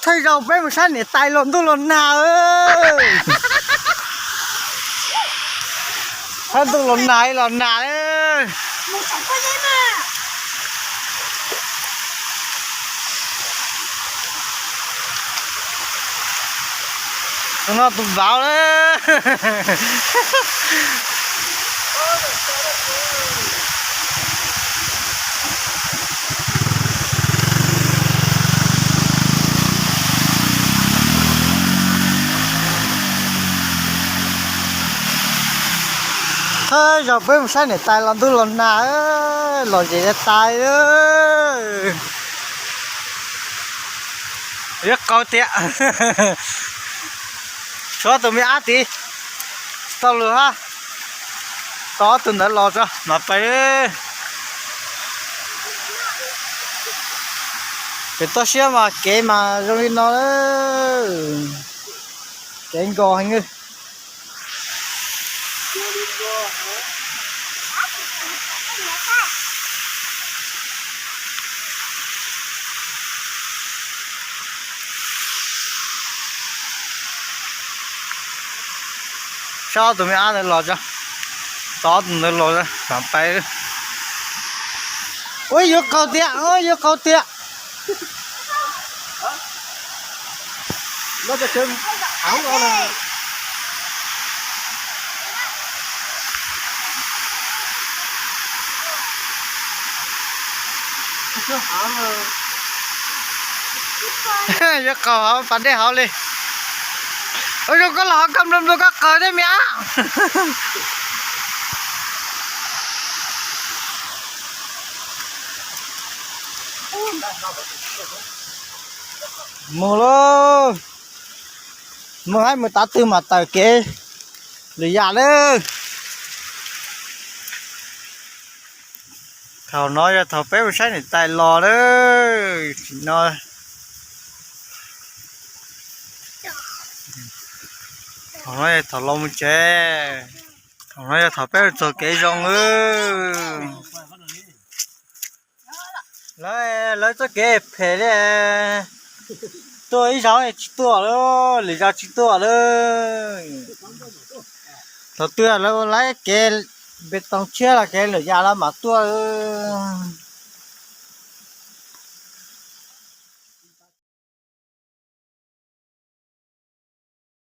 Thôi rồi bé một sáng này tay lộn tôi lộn nào ơi. Thân tôi lộn nào ơi. Một chẳng có gì mà. Nó tụt vào đấy. Thôi rồi bé một sáng này tay lộn tôi lộn nào ơi. Lộn gì để tay ơi. Rất câu tiện. Cho tụi mình ăn tí. Tao lừa ha. Có tụi nó lọt ra. Mà phải. Cái to xe mà kế mà rồi nó đó. Cái anh gò hành ơi. Cho tụi mình ăn được lọt ra. Có tụi nó lọt ra. Mà phải. Ôi vô cầu tiện, ôi vô cầu tiện. Nó cho chân áo nó là Vô cầu họ phản đề họ lên. Ôi dồi có lọ cầm đâm vô các cờ đấy mẹ. Mùa luôn. Mùa 2, 18 tư mà tờ kê. Lì dạ lên. Thảo nói ra thảo phép sáng này tài lò đó. Nói. Thảo nói ra thảo lông chê. Thảo nói ra thảo phép tờ kê rong ơi. Lấy cho kê phê đấy. Tôi ý cháu này chỉ tua đó, lý do chỉ tua đó. Thảo tua là lấy cái bê tông chia là cái lửa già là mà tua.